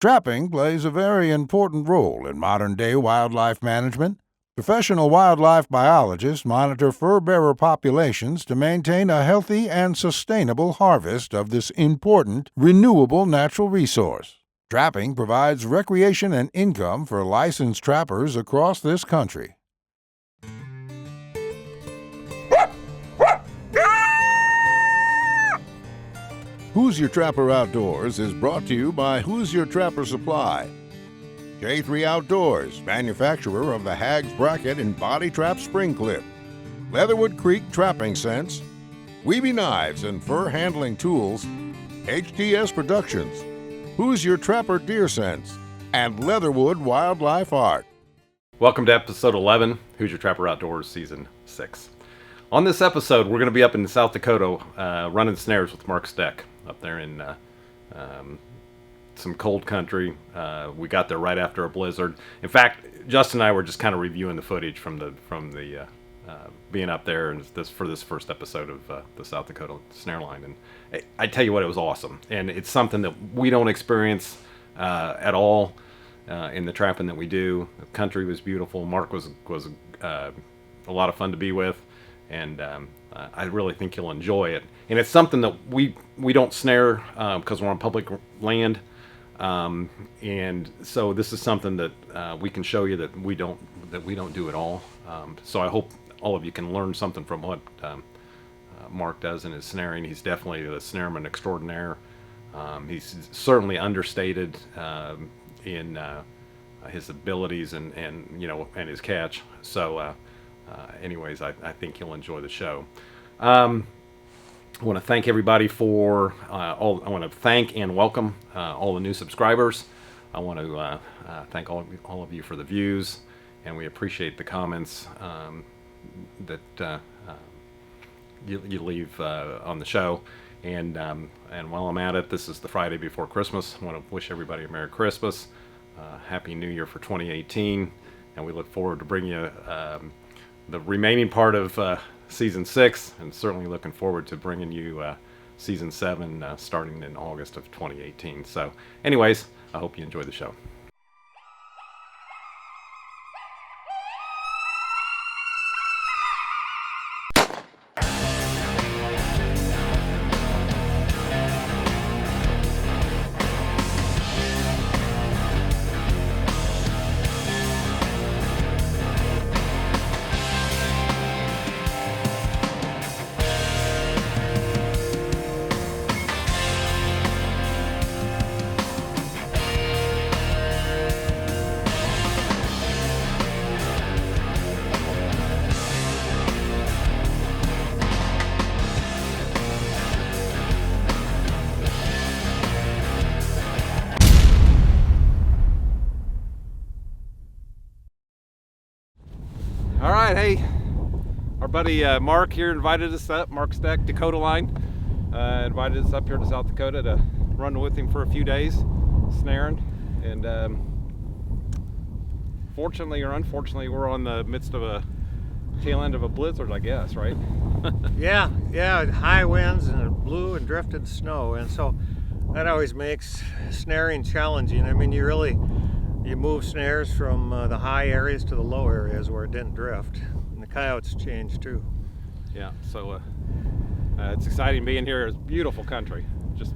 Trapping plays a very important role in modern-day wildlife management. Professional wildlife biologists monitor fur-bearer populations to maintain a healthy and sustainable harvest of this important, renewable natural resource. Trapping provides recreation and income for licensed trappers across this country. Hoosier Trapper Outdoors is brought to you by Hoosier Trapper Supply. J3 Outdoors, manufacturer of the Hags Bracket and Body Trap Spring Clip. Leatherwood Creek Trapping Scents. Weeby Knives and Fur Handling Tools. HTS Productions. Hoosier Trapper Deer Scents. And Leatherwood Wildlife Art. Welcome to episode 11, Hoosier Trapper Outdoors, season 6. On this episode, we're going to be up in South Dakota running snares with Mark Steck up there in some cold country. We got there right after a blizzard. In fact, Justin and I were just kind of reviewing the footage from the being up there and for this first episode of the South Dakota snare line. And I tell you what, it was awesome. And it's something that we don't experience at all in the trapping that we do. The country was beautiful. Mark was a lot of fun to be with. And I really think you'll enjoy it. And it's something that we don't snare because we're on public land. And so this is something that we can show you that we don't do at all. So I hope all of you can learn something from what Mark does in his snaring. He's definitely a snareman extraordinaire. He's certainly understated in his abilities and his catch. So anyways, I think you'll enjoy the show. I want to thank everybody for I want to thank and welcome all the new subscribers. I want to thank all of you for the views, and we appreciate the comments that you leave on the show. And while I'm at it, this is the Friday before Christmas. I want to wish everybody a Merry Christmas, Happy New Year for 2018, and we look forward to bringing you the remaining part of season 6, and certainly looking forward to bringing you season 7 starting in August of 2018. So anyways, I hope you enjoy the show. All right, hey, our buddy Mark here invited us up, Mark Steck, Dakota Line, invited us up here to South Dakota to run with him for a few days, snaring. And fortunately or unfortunately, we're on the midst of a tail end of a blizzard, I guess, right? Yeah, high winds and it blew and drifted snow, and so that always makes snaring challenging. I mean, you move snares from the high areas to the low areas where it didn't drift, and the coyotes changed too. Yeah, so it's exciting being here. It's beautiful country. Just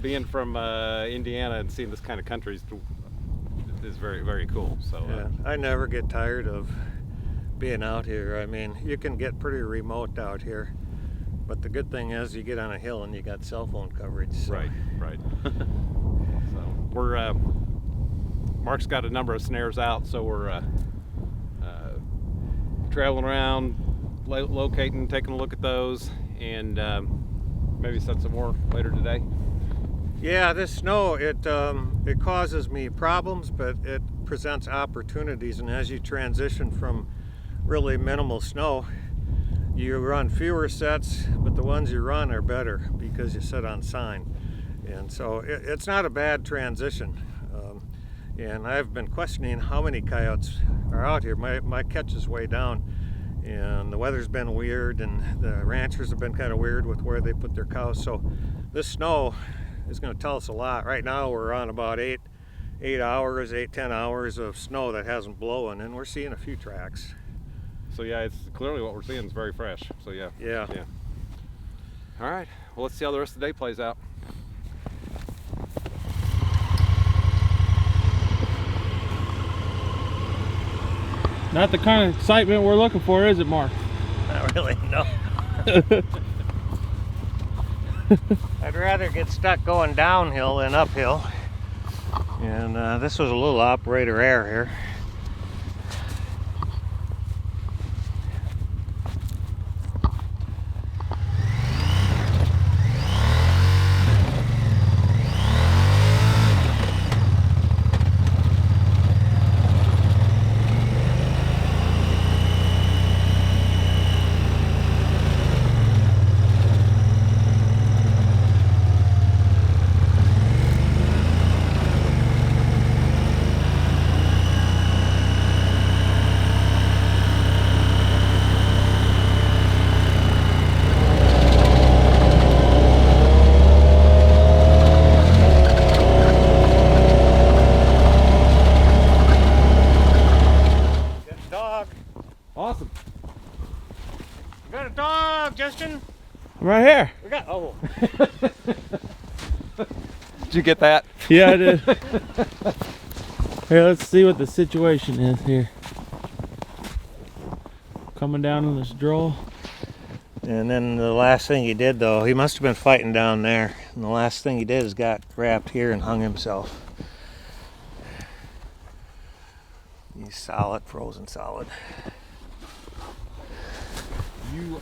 being from Indiana and seeing this kind of country is very, very cool. So I never get tired of being out here. I mean, you can get pretty remote out here, but the good thing is you get on a hill and you got cell phone coverage. So. Right. We're Mark's got a number of snares out, so we're traveling around, locating, taking a look at those, and maybe set some more later today. Yeah, this snow, it causes me problems, but it presents opportunities. And as you transition from really minimal snow, you run fewer sets, but the ones you run are better because you set on sign. And so it's not a bad transition. And I've been questioning how many coyotes are out here. My catch is way down, and the weather's been weird, and the ranchers have been kind of weird with where they put their cows. So this snow is going to tell us a lot. Right now we're on about 10 hours of snow that hasn't blown, and we're seeing a few tracks. So yeah, it's clearly what we're seeing is very fresh. So yeah. Yeah. All right. Well, let's see how the rest of the day plays out. Not the kind of excitement we're looking for, is it, Mark? Not really, no. I'd rather get stuck going downhill than uphill. And this was a little operator error here. Awesome. We got a dog, Justin. I'm right here. We got, oh. Did you get that? Yeah, I did. Here, let's see what the situation is here. Coming down on this draw. And then the last thing he did, though, he must have been fighting down there. And the last thing he did is got wrapped here and hung himself. He's solid, frozen solid. You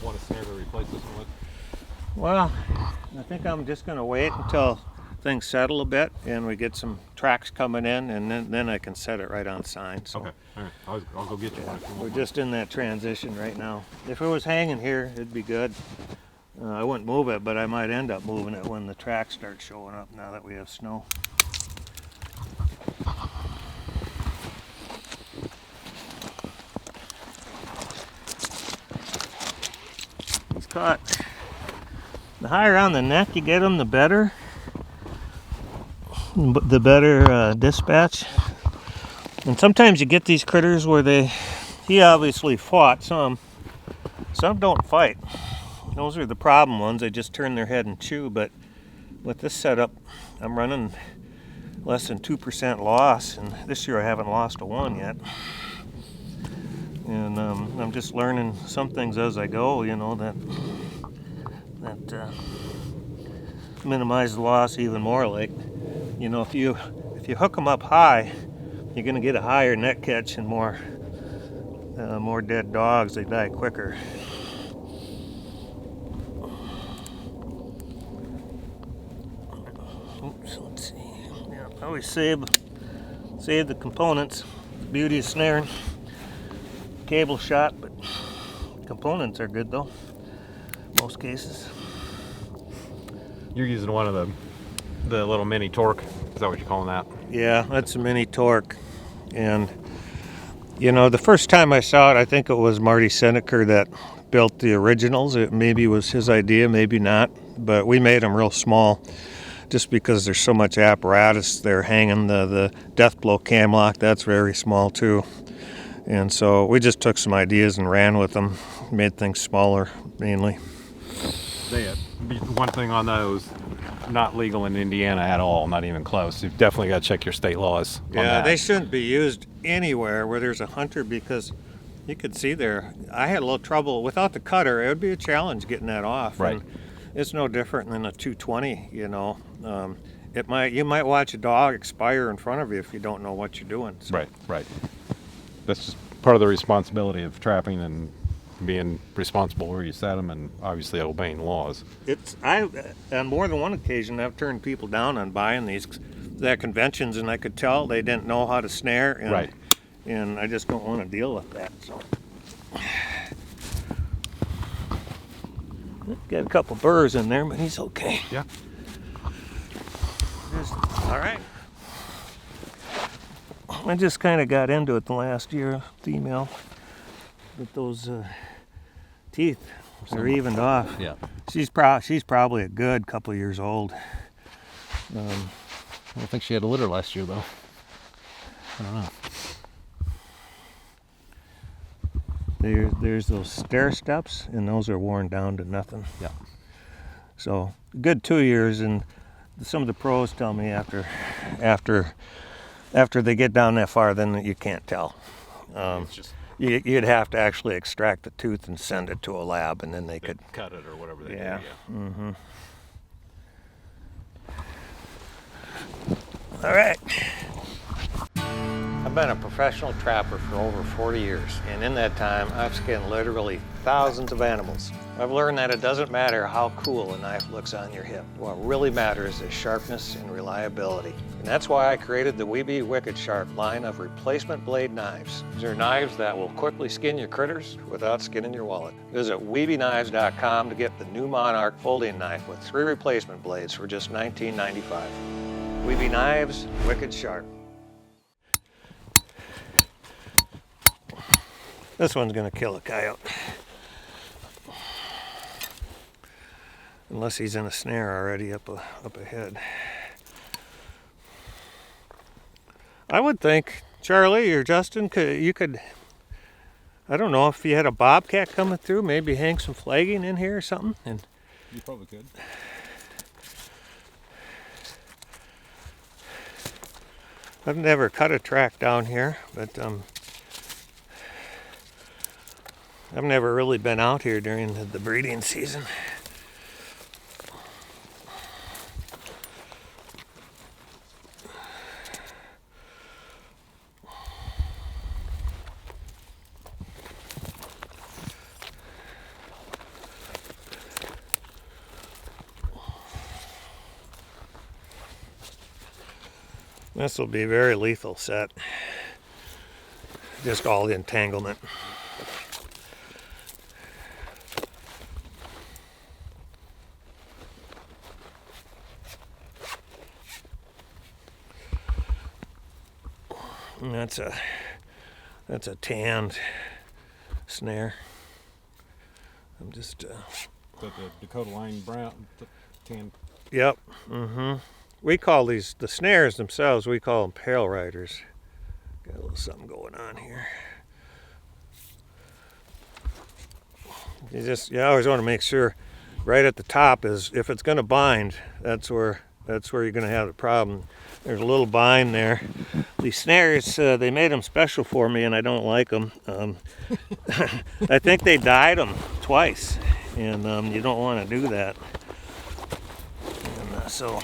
want to snare to replace this one with? Well, I think I'm just going to wait until things settle a bit and we get some tracks coming in, and then I can set it right on sign. So. Okay, all right. I'll go get you one. We're just in that transition right now. If it was hanging here, it'd be good. I wouldn't move it, but I might end up moving it when the tracks start showing up now that we have snow. He's caught. The higher on the neck you get them, the better. The better dispatch. And sometimes you get these critters where he obviously fought some don't fight. Those are the problem ones. They just turn their head and chew. But with this setup, I'm running less than 2% loss, and this year I haven't lost a one yet. And I'm just learning some things as I go, you know, that minimize the loss even more. Like, you know, if you hook them up high, you're going to get a higher net catch and more dead dogs. They die quicker. Oops, let's see. Yeah, I always save the components. The beauty of snaring. Cable shot, but components are good though. Most cases. You're using one of the little mini torque. Is that what you're calling that? Yeah, that's a mini torque. And you know, the first time I saw it, I think it was Marty Seneker that built the originals. It maybe was his idea, maybe not. But we made them real small just because there's so much apparatus there hanging. The death blow cam lock, that's very small too. And so we just took some ideas and ran with them, made things smaller mainly. One thing on those, not legal in Indiana at all, not even close. You've definitely got to check your state laws. Yeah, they shouldn't be used anywhere where there's a hunter, because you could see there, I had a little trouble without the cutter. It would be a challenge getting that off. Right. And it's no different than a 220, you know. You might watch a dog expire in front of you if you don't know what you're doing. So. Right. That's just part of the responsibility of trapping and being responsible where you set them, and obviously obeying laws. On more than one occasion, I've turned people down on buying these at conventions, and I could tell they didn't know how to snare. And, right. And I just don't want to deal with that. So, got a couple burrs in there, but he's okay. Yeah. All right. I just kind of got into it the last year, female, with those teeth. They're evened off. Yeah. She's probably a good couple years old. I don't think she had a litter last year, though. I don't know. There's those stair steps, and those are worn down to nothing. Yeah. So good 2 years, and some of the pros tell me after they get down that far, then you can't tell. It's just You'd have to actually extract the tooth and send it to a lab, and then they could cut it or whatever they Yeah. do. Mm-hmm. All right. I've been a professional trapper for over 40 years, and in that time, I've skinned literally thousands of animals. I've learned that it doesn't matter how cool a knife looks on your hip. What really matters is sharpness and reliability. And that's why I created the Weeby Wicked Sharp line of replacement blade knives. These are knives that will quickly skin your critters without skinning your wallet. Visit WeebyKnives.com to get the new Monarch folding knife with 3 replacement blades for just $19.95. Weeby Knives, Wicked Sharp. This one's gonna kill a coyote. Unless he's in a snare already up ahead. I would think, Charlie or Justin, you could, I don't know, if you had a bobcat coming through, maybe hang some flagging in here or something. And You probably could. I've never cut a track down here, but I've never really been out here during the breeding season. This will be a very lethal set. Just all the entanglement. And that's a tanned snare. I'm just The Dakota Line brown tan. Yep. Mm-hmm. We call these, the snares themselves, we call them pail riders. Got a little something going on here. You always want to make sure right at the top is, if it's going to bind, that's where you're going to have the problem. There's a little bind there. These snares, they made them special for me, and I don't like them. I think they dyed them twice, and you don't want to do that. And so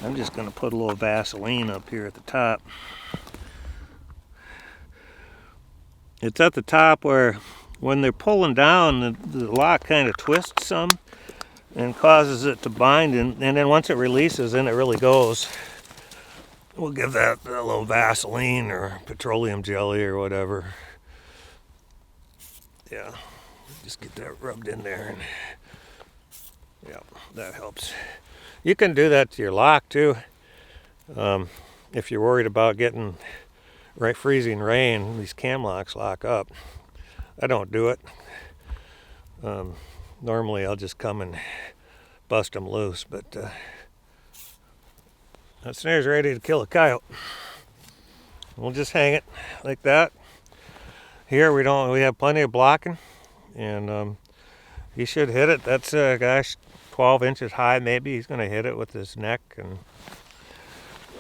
I'm just going to put a little Vaseline up here at the top. It's at the top where, when they're pulling down, the lock kind of twists some and causes it to bind, and then once it releases, then it really goes. We'll give that a little Vaseline or petroleum jelly or whatever. Yeah, just get that rubbed in there, and yeah, that helps. You can do that to your lock too. If you're worried about getting freezing rain, these cam locks lock up. I don't do it. Normally I'll just come and bust them loose, but that snare's ready to kill a coyote. We'll just hang it like that. Here we have plenty of blocking, and he should hit it. That's gosh, 12 inches high maybe. He's gonna hit it with his neck, and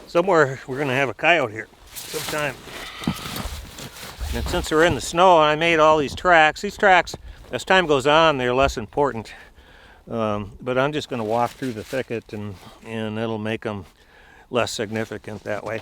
somewhere we're gonna have a coyote here sometime. And since we're in the snow, I made all these tracks. These tracks, as time goes on, they're less important. But I'm just gonna walk through the thicket, and it'll make them less significant that way.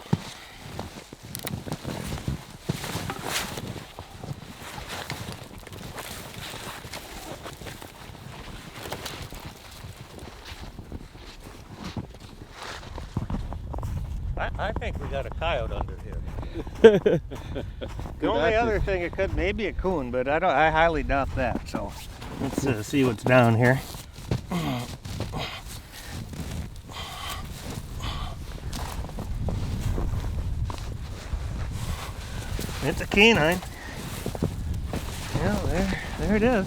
I think we got a coyote under here. The only other thing it could, maybe a coon, but I highly doubt that. So let's see what's down here. It's a canine. Yeah, there it is.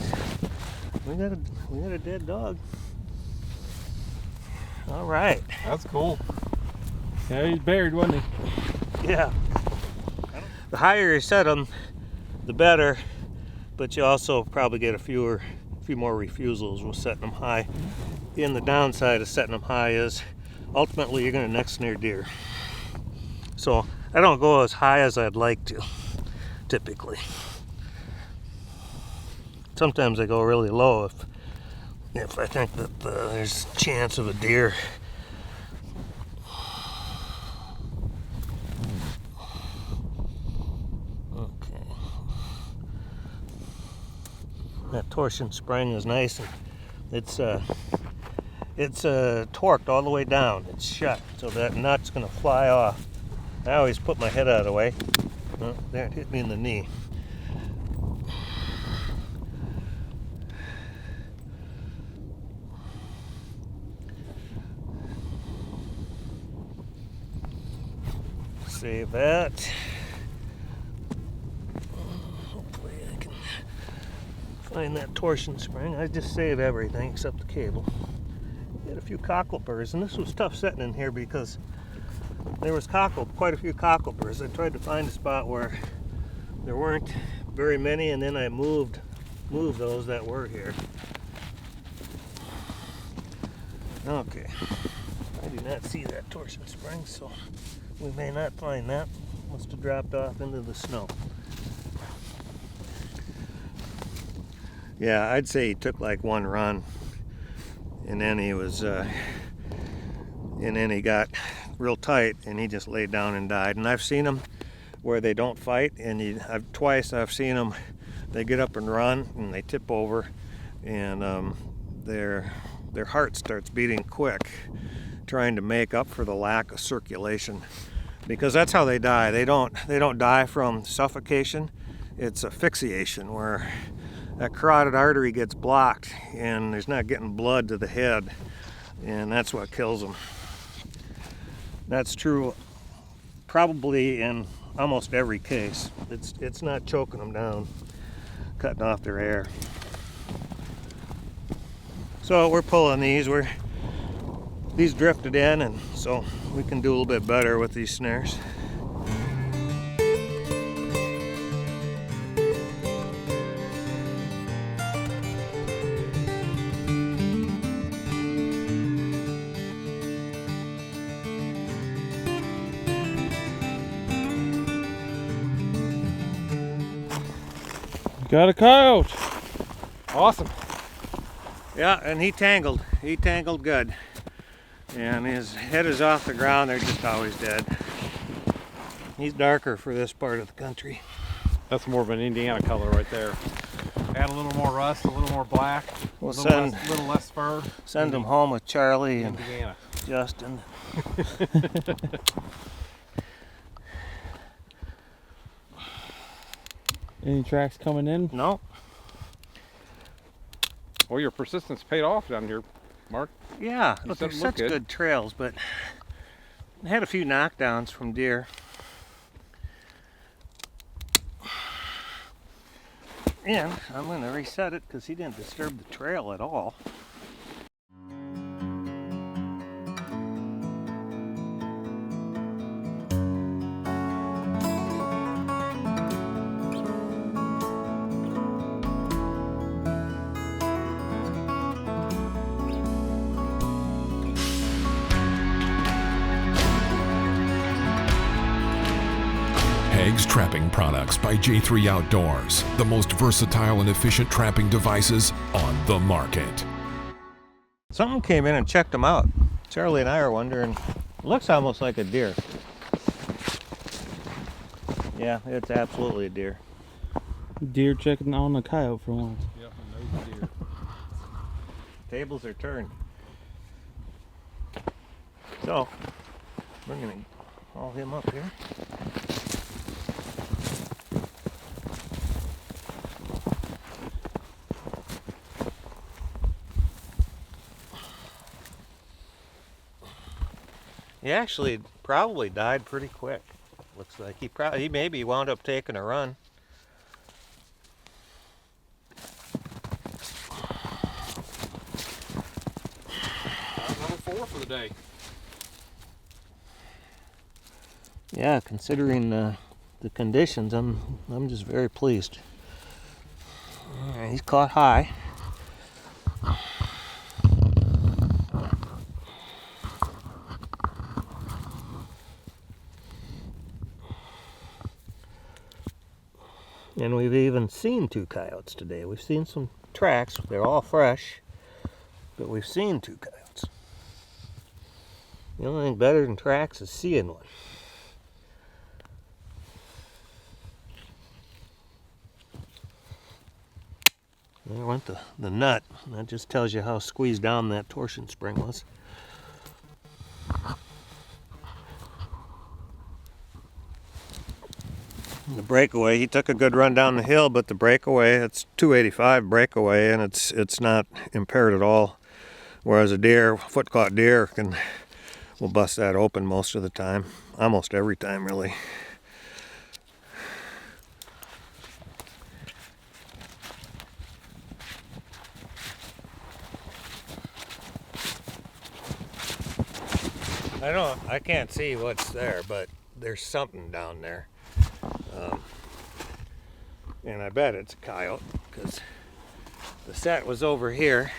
we got a dead dog. All right. That's cool. Yeah, he's buried, wasn't he? Yeah. The higher you set them, the better, but you also probably get a few more refusals with setting them high. And the downside of setting them high is ultimately you're going to neck snare deer. So I don't go as high as I'd like to, typically. Sometimes I go really low if I think that there's a chance of a deer. Okay. That torsion spring is nice, and it's torqued all the way down. It's shut, so that nut's gonna fly off. I always put my head out of the way. Oh, there, it hit me in the knee. Save that. Hopefully I can find that torsion spring. I just save everything except the cable. Had a few cockleburrs, and this was tough setting in here because there was quite a few cockleburrs. I tried to find a spot where there weren't very many, and then I moved those that were here. Okay. I do not see that torsion spring, so we may not find that. Must have dropped off into the snow. Yeah, I'd say he took like one run, and then he got real tight, and he just laid down and died. And I've seen them where they don't fight, and twice I've seen them. They get up and run, and they tip over, and their heart starts beating quick, trying to make up for the lack of circulation, because that's how they die. They don't die from suffocation. It's asphyxiation, where that carotid artery gets blocked and there's not getting blood to the head, and that's what kills them. That's true probably in almost every case. It's not choking them down, cutting off their air. So we're pulling these. These drifted in, and so we can do a little bit better with these snares. Got a coyote. Awesome. Yeah, and he tangled good. And his head is off the ground. They're just always dead. He's darker for this part of the country. That's more of an Indiana color right there. Add a little more rust, a little more black, We'll a little less fur. Send him home with Charlie and Indiana. Justin. Any tracks coming in? No. Well, your persistence paid off down here, Mark. Yeah, You look, said they're it such looked good. good trails, but I had a few knockdowns from deer. And I'm going to reset it because he didn't disturb the trail at all. Hags Trapping Products by J3 Outdoors, the most versatile and efficient trapping devices on the market. Something came in and checked them out. Charlie and I are wondering, it looks almost like a deer. Yeah, it's absolutely a deer. Deer checking on a coyote for once. Yep, a nosy deer. Tables are turned. So, we're going to haul him up here. He actually probably died pretty quick. Looks like he maybe wound up taking a run. Yeah, considering the conditions, I'm just very pleased. All right, he's caught high. And we've even seen 2 coyotes today. We've seen some tracks. They're all fresh, but we've seen 2 coyotes. The only thing better than tracks is seeing one. There went the nut. That just tells you how squeezed down that torsion spring was. The breakaway, he took a good run down the hill, but the breakaway, it's 285 breakaway, and it's not impaired at all. Whereas a deer, foot-caught deer, will bust that open most of the time, almost every time, really. I can't see what's there, but there's something down there. And I bet it's a coyote, because the set was over here.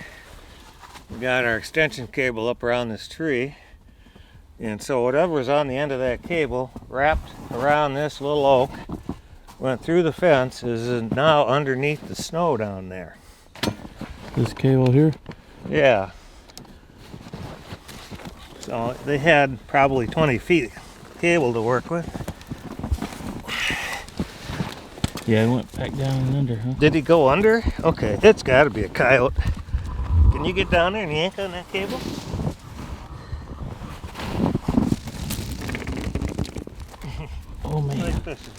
We got our extension cable up around this tree, and so whatever was on the end of that cable wrapped around this little oak, went through the fence, is now underneath the snow down there. This cable here? Yeah. So they had probably 20 feet cable to work with. Yeah, it went back down and under, huh? Did he go under? Okay, it's got to be a coyote. Can you get down there and yank on that cable? Oh man. Nice fishing.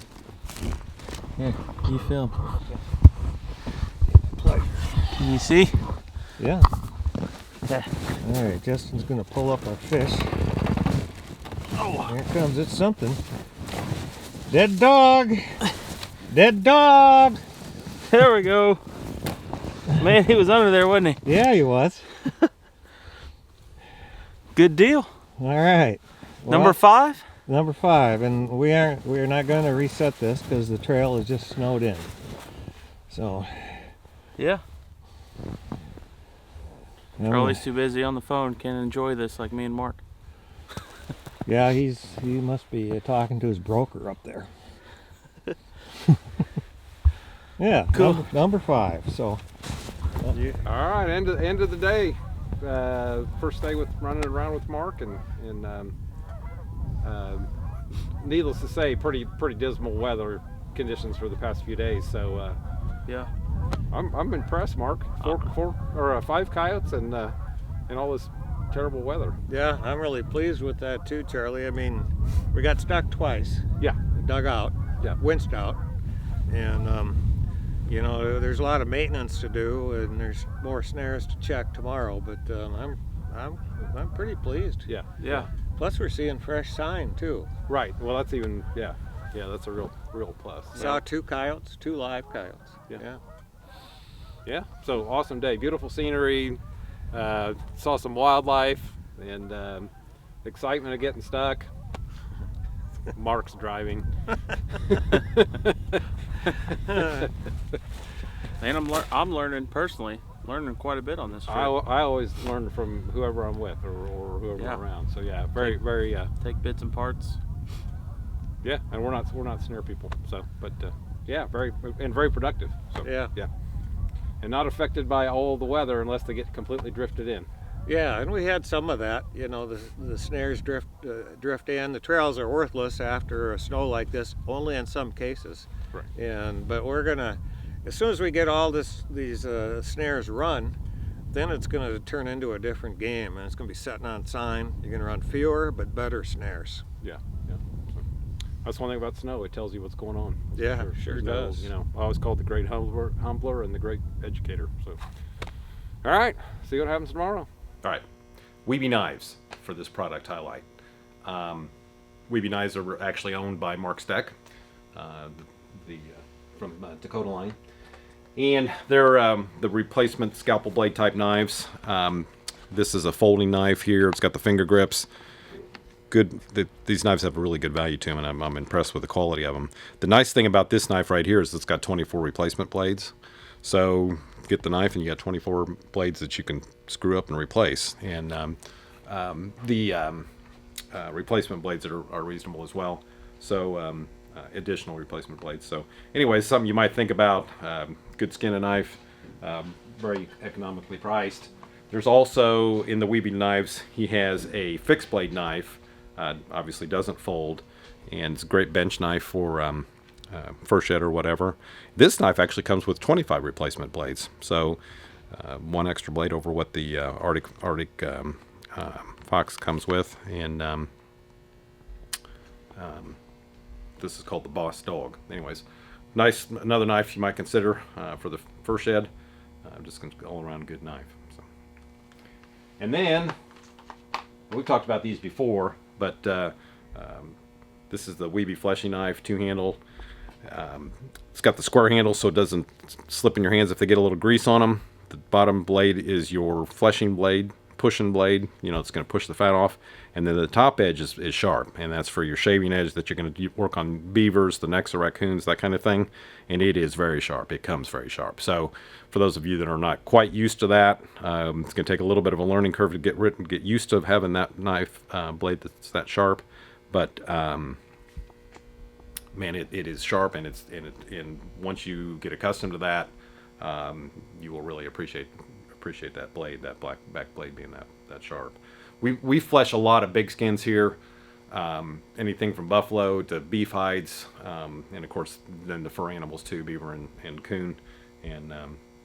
Here, you film. Pleasure. Can you see? Yeah. All right, Justin's gonna pull up our fish. Oh, here it comes. It's something. Dead dog. Dead dog. There we go. Man, he was under there, wasn't he? Yeah, he was. Good deal. All right. Well, Number 5? Number 5, and we're not going to reset this because the trail is just snowed in. So. Yeah. Yeah, Charlie's too busy on the phone. Can't enjoy this like me and Mark. Yeah, he must be talking to his broker up there. Yeah, cool. Number 5. So. All right, end of the day. First day with running around with Mark, and needless to say, pretty dismal weather conditions for the past few days. So Yeah. I'm impressed, Mark. 5 coyotes and all this terrible weather. Yeah, I'm really pleased with that too, Charlie. I mean, we got stuck twice. Yeah. Dug out. Yeah. Winched out. And you know, there's a lot of maintenance to do, and there's more snares to check tomorrow. But I'm pretty pleased. Yeah. Yeah. Plus, we're seeing fresh sign too. Right. Well, that's even that's a real plus. Saw 2 coyotes, 2 live coyotes. Yeah. Yeah. So awesome day, beautiful scenery. Saw some wildlife, and excitement of getting stuck. Mark's driving. And I'm learning personally, quite a bit on this trip. I always learn from whoever I'm with or whoever I'm around. So yeah, very take bits and parts. Yeah, and we're not snare people. So, but yeah, very productive. So yeah, and not affected by all the weather unless they get completely drifted in. Yeah, and we had some of that. You know, the snares drift in. The trails are worthless after a snow like this, only in some cases. Right. But we're gonna, as soon as we get all these snares run, then it's gonna turn into a different game, and it's gonna be setting on sign. You're gonna run fewer but better snares. Yeah. So, that's one thing about snow; it tells you what's going on. Yeah, sure does. You know, I always call it the great humbler and the great educator. So, all right, see what happens tomorrow. All right, Weeby Knives for this product highlight. Weeby Knives are actually owned by Mark Steck, from Dakota Line, and they're the replacement scalpel blade type knives. This is a folding knife here. It's got the finger grips. good. These knives have a really good value to them, and I'm impressed with the quality of them. The nice thing about this knife right here is it's got 24 replacement blades. So get the knife and you got 24 blades that you can screw up and replace. And the replacement blades are reasonable as well. So additional replacement blades. So anyways, something you might think about. Good skin of knife, very economically priced. There's also, in the Weeby knives, he has a fixed blade knife. Obviously doesn't fold, and it's a great bench knife for first shed or whatever. This knife actually comes with 25 replacement blades, so one extra blade over what the Arctic Fox comes with. And this is called the Boss Dog. Anyways, nice, another knife you might consider for the first shed. Just an all-around good knife. So. And then we've talked about these before, but this is the Weeby fleshy knife, two-handle. It's got the square handle so it doesn't slip in your hands if they get a little grease on them. The bottom blade is your fleshing blade, pushing blade. You know, it's going to push the fat off. And then the top edge is sharp, and that's for your shaving edge that you're going to work on beavers, the necks of raccoons, that kind of thing. And it is very sharp. It comes very sharp. So for those of you that are not quite used to that, it's going to take a little bit of a learning curve to get used to having that knife blade that's that sharp. But man, it is sharp, and and once you get accustomed to that, you will really appreciate that blade, that black back blade being that sharp. We flesh a lot of big skins here, anything from buffalo to beef hides, and of course then the fur animals too, beaver and coon. And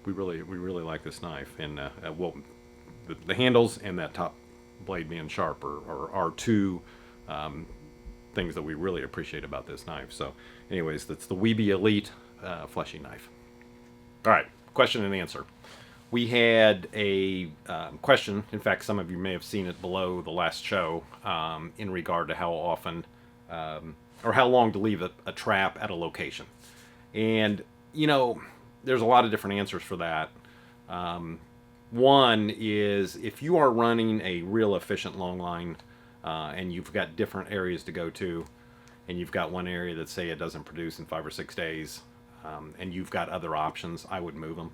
we really like this knife. And well, the handles and that top blade being sharp are two things that we really appreciate about this knife. So anyways, that's the Weeby Elite fleshy knife. All right, question and answer. We had a question, in fact some of you may have seen it below the last show, in regard to how often or how long to leave a trap at a location. And you know, there's a lot of different answers for that. One is, if you are running a real efficient long line, and you've got different areas to go to, and you've got one area that, say, it doesn't produce in 5 or 6 days, and you've got other options, I would move them.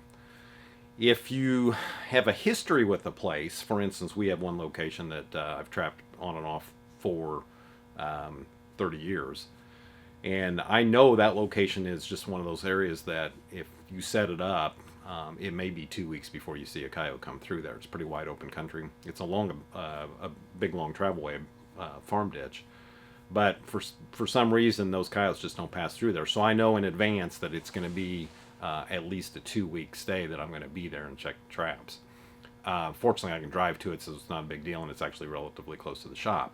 If you have a history with the place, for instance, we have one location that I've trapped on and off for 30 years, and I know that location is just one of those areas that if you set it up, it may be 2 weeks before you see a coyote come through there. It's pretty wide open country. It's along a big long travelway, farm ditch. But for some reason, those coyotes just don't pass through there. So I know in advance that it's going to be at least a 2-week stay that I'm going to be there and check the traps. Fortunately, I can drive to it, so it's not a big deal, and it's actually relatively close to the shop.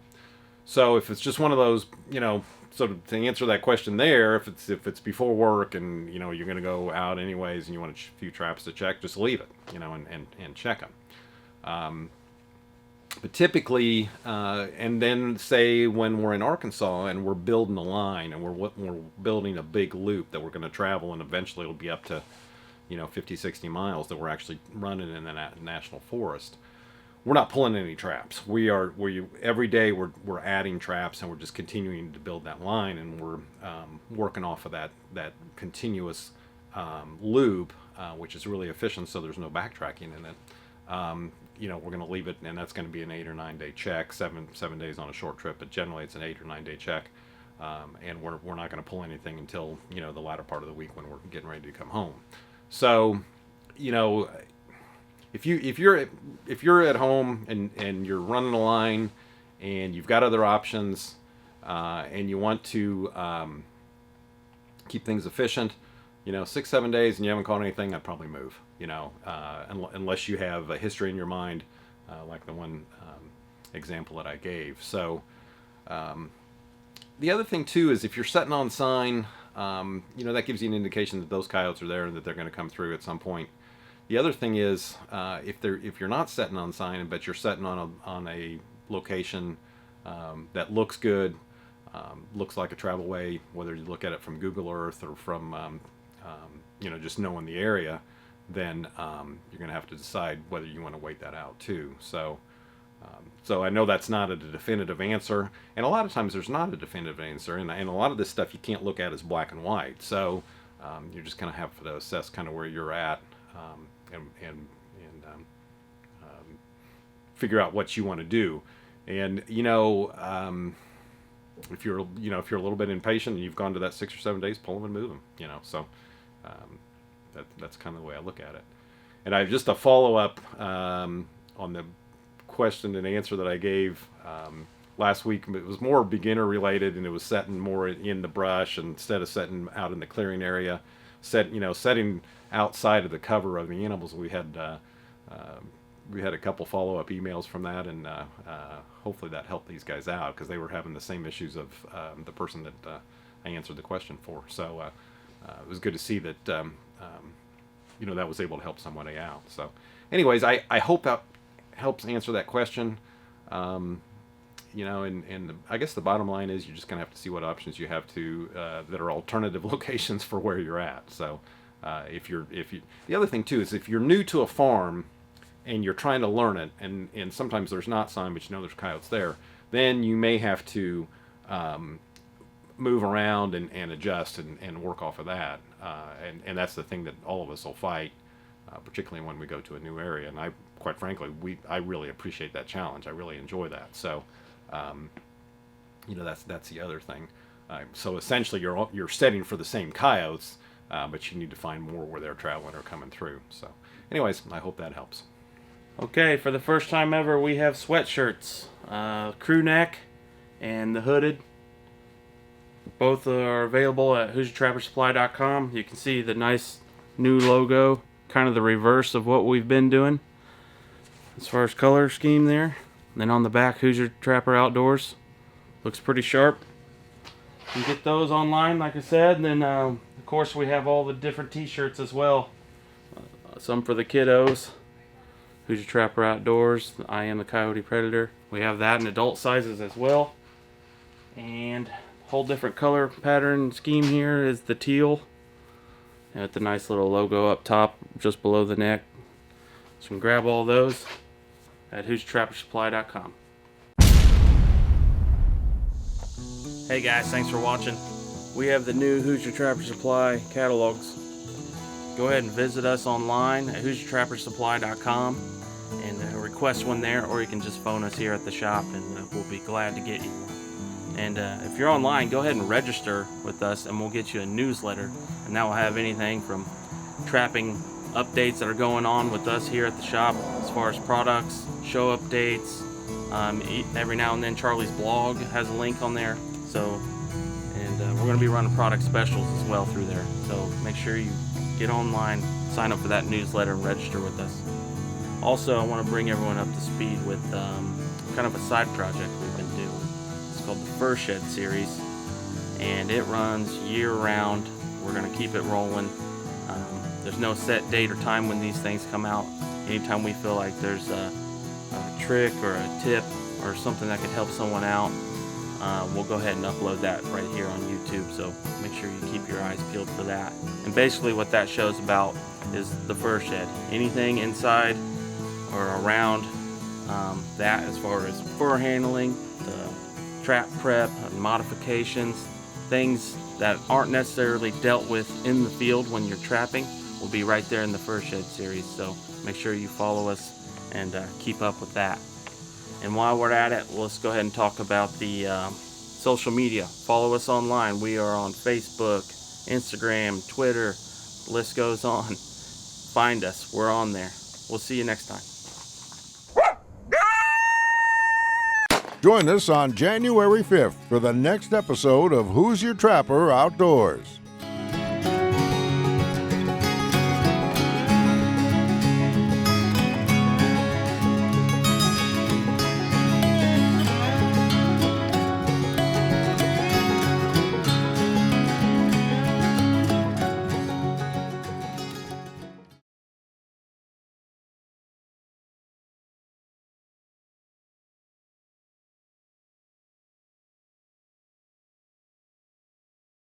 So if it's just one of those, you know, so to answer that question there, if it's before work and, you know, you're going to go out anyways and you want a few traps to check, just leave it, you know, and check them. But typically, and then say when we're in Arkansas and we're building a line and we're building a big loop that we're going to travel, and eventually it'll be up to, you know, 50, 60 miles that we're actually running in the national forest. We're not pulling any traps. Every day we're adding traps, and we're just continuing to build that line, and we're working off of that continuous loop, which is really efficient, so there's no backtracking in it. You know, we're going to leave it, and that's going to be an 8 or 9 day check, seven days on a short trip, but generally it's an 8 or 9 day check, and we're not going to pull anything until, you know, the latter part of the week when we're getting ready to come home. So, you know, if you're at home and you're running a line and you've got other options, and you want to keep things efficient, you know, 6-7 days and you haven't caught anything, I'd probably move, you know, unless you have a history in your mind, like the one example that I gave. So the other thing too is, if you're setting on sign, you know, that gives you an indication that those coyotes are there and that they're going to come through at some point. The other thing is, if you're not setting on sign, but you're setting on a location that looks good, looks like a travelway, whether you look at it from Google Earth or from you know, just knowing the area, then you're going to have to decide whether you want to wait that out too. So So I know that's not a definitive answer, and a lot of times there's not a definitive answer, and a lot of this stuff you can't look at as black and white. So you're just going to have to assess kind of where you're at, and figure out what you want to do. And if you're a little bit impatient and you've gone to that 6 or 7 days, pull them and move them. So that's kind of the way I look at it. And I just a follow up on the question and answer that I gave last week. It was more beginner related, and it was setting more in the brush instead of setting out in the clearing area. Setting outside of the cover of the animals. We had a couple follow up emails from that, and hopefully that helped these guys out, because they were having the same issues of the person that I answered the question for. So it was good to see that that was able to help somebody out. So, anyways, I hope that helps answer that question. I guess the bottom line is you're just going to have to see what options you have that are alternative locations for where you're at. So the other thing too is if you're new to a farm and you're trying to learn it, and sometimes there's not sign, but there's coyotes there, then you may have to move around and adjust and work off of that. And that's the thing that all of us will fight, particularly when we go to a new area. And quite frankly, I really appreciate that challenge. I really enjoy that. So, that's the other thing. So essentially, you're setting for the same coyotes, but you need to find more where they're traveling or coming through. So, anyways, I hope that helps. Okay, for the first time ever, we have sweatshirts, crew neck and the hooded. Both are available at HoosierTrapperSupply.com. You can see the nice new logo, kind of the reverse of what we've been doing as far as color scheme there. And then on the back, Hoosier Trapper Outdoors. Looks pretty sharp. You can get those online, like I said. And then, of course, we have all the different t-shirts as well. Some for the kiddos. Hoosier Trapper Outdoors, I Am the Coyote Predator. We have that in adult sizes as well. And whole different color pattern scheme here is the teal. And with the nice little logo up top, just below the neck. So you can grab all those at HoosierTrapperSupply.com. Hey guys, thanks for watching. We have the new Hoosier Trapper Supply catalogs. Go ahead and visit us online at HoosierTrapperSupply.com and request one there, or you can just phone us here at the shop and we'll be glad to get you one. And if you're online, go ahead and register with us and we'll get you a newsletter, and that will have anything from trapping updates that are going on with us here at the shop as far as products, show updates. Every now and then Charlie's blog has a link on there. So, and we're going to be running product specials as well through there. So make sure you get online, sign up for that newsletter, and register with us. Also, I want to bring everyone up to speed with kind of a side project we've been doing. It's called the Fur Shed series, and it runs year-round. We're going to keep it rolling. There's no set date or time when these things come out. Anytime we feel like there's a trick or a tip or something that could help someone out, we'll go ahead and upload that right here on YouTube. So make sure you keep your eyes peeled for that. And basically what that show's about is the fur shed. Anything inside or around that, as far as fur handling, the trap prep, modifications, things that aren't necessarily dealt with in the field when you're trapping, will be right there in the Fur Shed series. So make sure you follow us and keep up with that. And while we're at it, let's go ahead and talk about the social media. Follow us online. We are on Facebook, Instagram, Twitter, the list goes on. Find us. We're on there. We'll see you next time. Join us on January 5th for the next episode of Hoosier Trapper Outdoors.